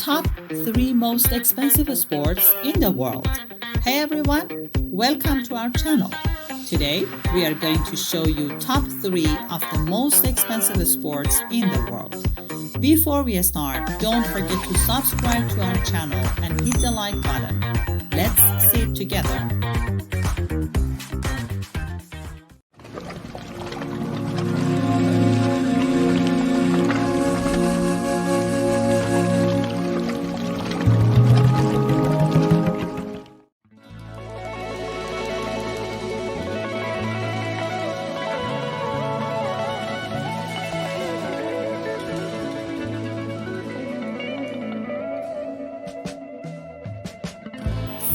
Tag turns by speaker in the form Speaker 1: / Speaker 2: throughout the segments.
Speaker 1: Top 3 most expensive sports in the world. Hey everyone, welcome to our channel. Today we are going to show you top 3 of the most expensive sports in the world. Before we start, don't forget to subscribe to our channel and hit the like button. Let's see it together.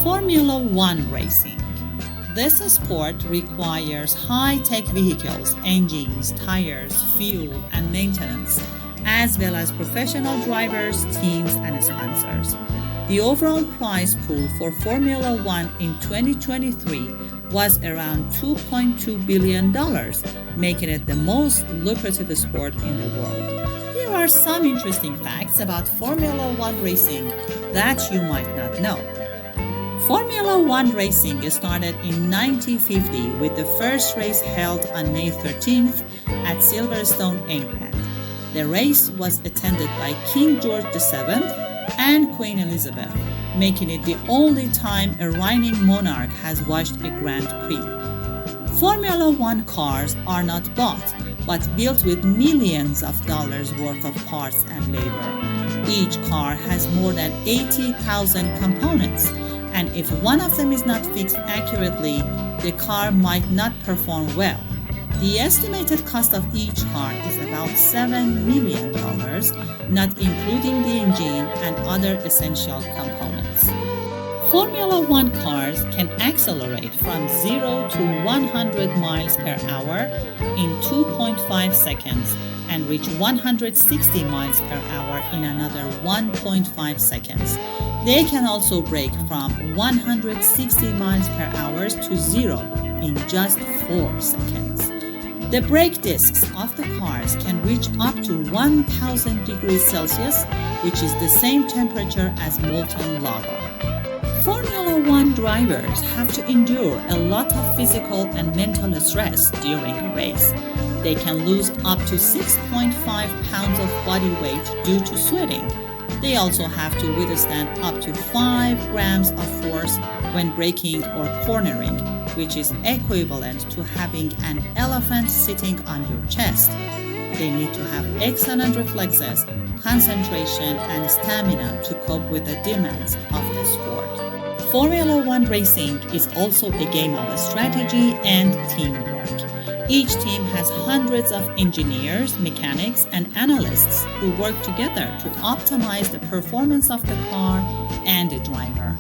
Speaker 1: Formula One racing. This sport requires high-tech vehicles, engines, tires, fuel, and maintenance, as well as professional drivers, teams, and sponsors. The overall prize pool for Formula One in 2023 was around $2.2 billion, making it the most lucrative sport in the world. Here are some interesting facts about Formula One racing that you might not know. Formula One racing started in 1950 with the first race held on May 13th at Silverstone, England. The race was attended by King George VII and Queen Elizabeth, making it the only time a reigning monarch has watched a Grand Prix. Formula One cars are not bought, but built with millions of dollars worth of parts and labor. Each car has more than 80,000 components, and if one of them is not fixed accurately, the car might not perform well. The estimated cost of each car is about $7 million, not including the engine and other essential components. Formula One cars can accelerate from 0 to 100 miles per hour in 2.5 seconds and reach 160 miles per hour in another 1.5 seconds. They can also brake from 160 miles per hour to 0 in just 4 seconds. The brake discs of the cars can reach up to 1000 degrees Celsius, which is the same temperature as molten lava. Formula One drivers have to endure a lot of physical and mental stress during a race. They can lose up to 6.5 pounds of body weight due to sweating. They also have to withstand up to 5 grams of force when braking or cornering, which is equivalent to having an elephant sitting on your chest. They need to have excellent reflexes, concentration, and stamina to cope with the demands of the sport. Formula One racing is also a game of strategy and teamwork. Each team has hundreds of engineers, mechanics, and analysts who work together to optimize the performance of the car and the driver.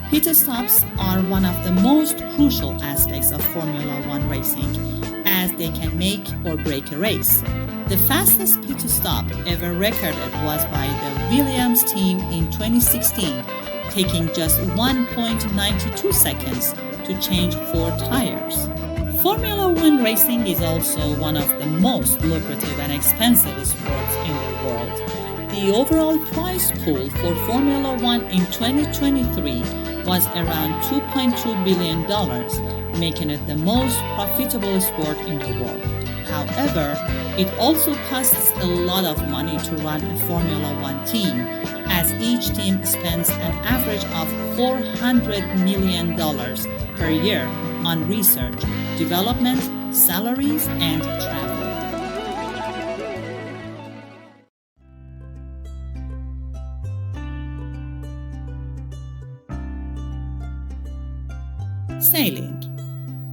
Speaker 1: Pit stops are one of the most crucial aspects of Formula One racing, as they can make or break a race. The fastest pit stop ever recorded was by the Williams team in 2016, taking just 1.92 seconds to change 4 tires. Formula One racing is also one of the most lucrative and expensive sports in the world. The overall prize pool for Formula One in 2023 was around $2.2 billion, making it the most profitable sport in the world. However, it also costs a lot of money to run a Formula One team, as each team spends an average of $400 million per year on research, development, salaries, and travel. Sailing.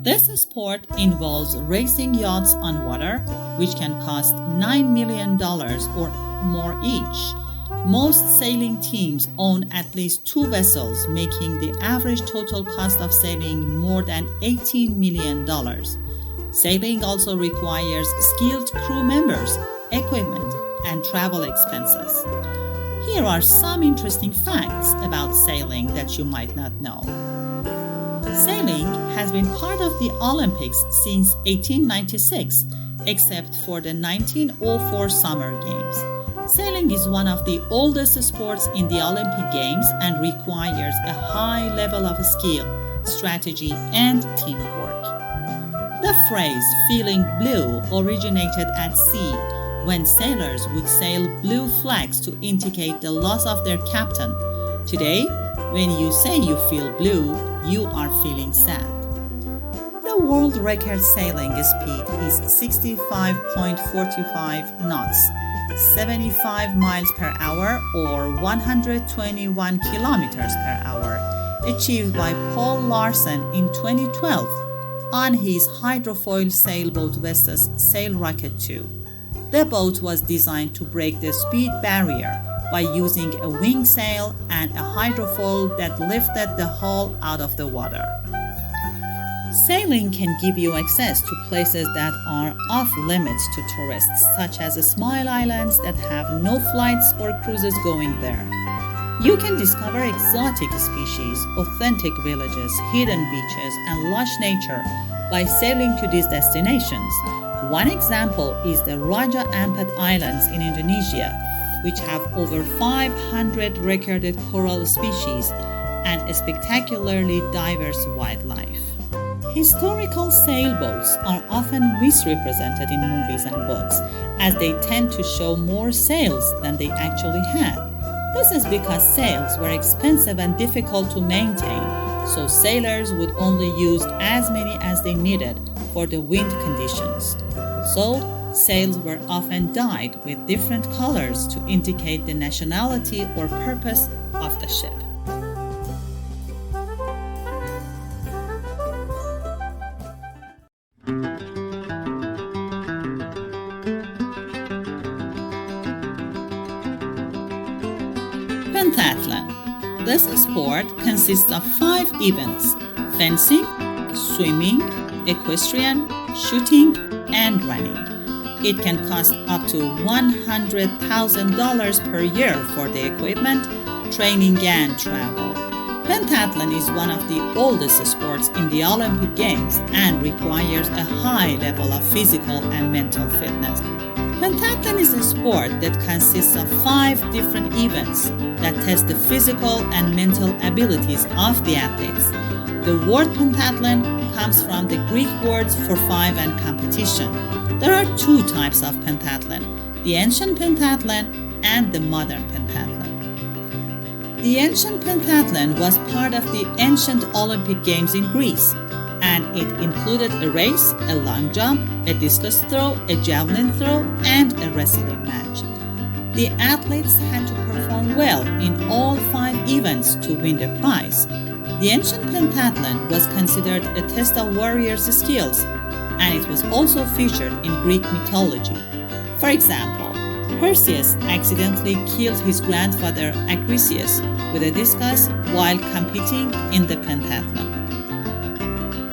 Speaker 1: This sport involves racing yachts on water, which can cost $9 million or more each. Most sailing teams own at least 2 vessels, making the average total cost of sailing more than $18 million. Sailing also requires skilled crew members, equipment, and travel expenses. Here are some interesting facts about sailing that you might not know. Sailing has been part of the Olympics since 1896, except for the 1904 Summer Games. Sailing is one of the oldest sports in the Olympic Games and requires a high level of skill, strategy, and teamwork. The phrase "feeling blue" originated at sea when sailors would sail blue flags to indicate the loss of their captain. Today, when you say you feel blue, you are feeling sad. The world record sailing speed is 65.45 knots, 75 miles per hour or 121 kilometers per hour, achieved by Paul Larsen in 2012 on his hydrofoil sailboat Vestas Sail Rocket 2. The boat was designed to break the speed barrier by using a wing sail and a hydrofoil that lifted the hull out of the water. Sailing can give you access to places that are off limits to tourists, such as Smile Islands that have no flights or cruises going there. You can discover exotic species, authentic villages, hidden beaches, and lush nature by sailing to these destinations. One example is the Raja Ampat Islands in Indonesia, which have over 500 recorded coral species and a spectacularly diverse wildlife. Historical sailboats are often misrepresented in movies and books, as they tend to show more sails than they actually had. This is because sails were expensive and difficult to maintain, so sailors would only use as many as they needed for the wind conditions. So, sails were often dyed with different colors to indicate the nationality or purpose of the ship. Pentathlon. This sport consists of 5 events: fencing, swimming, equestrian, shooting, and running. It can cost up to $100,000 per year for the equipment, training, and travel. Pentathlon is one of the oldest sports in the Olympic Games and requires a high level of physical and mental fitness. Pentathlon is a sport that consists of 5 different events that test the physical and mental abilities of the athletes. The word pentathlon comes from the Greek words for 5 and competition. There are 2 types of pentathlon, the ancient pentathlon and the modern pentathlon. The ancient pentathlon was part of the ancient Olympic Games in Greece, and it included a race, a long jump, a discus throw, a javelin throw, and a wrestling match. The athletes had to perform well in all 5 events to win the prize. The ancient pentathlon was considered a test of warriors' skills, and it was also featured in Greek mythology. For example, Perseus accidentally killed his grandfather Acrisius with a discus while competing in the pentathlon.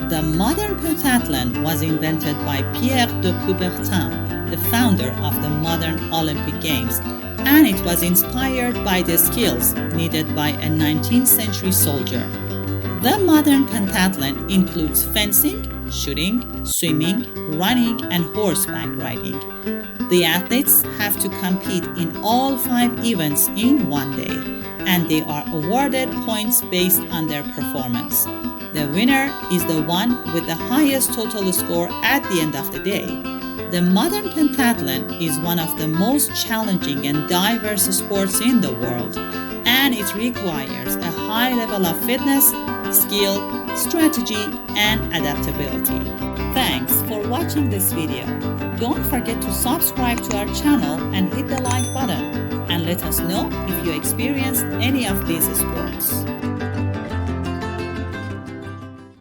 Speaker 1: The modern pentathlon was invented by Pierre de Coubertin, the founder of the modern Olympic Games, and it was inspired by the skills needed by a 19th century soldier. The modern pentathlon includes fencing, shooting, swimming, running, and horseback riding. The athletes have to compete in all 5 events in one day, and they are awarded points based on their performance. The winner is the one with the highest total score at the end of the day. The modern pentathlon is one of the most challenging and diverse sports in the world, and it requires a high level of fitness, skill, strategy, and adaptability. Thanks for watching this video. Don't forget to subscribe to our channel and hit the like button, and let us know if you experienced any of these sports.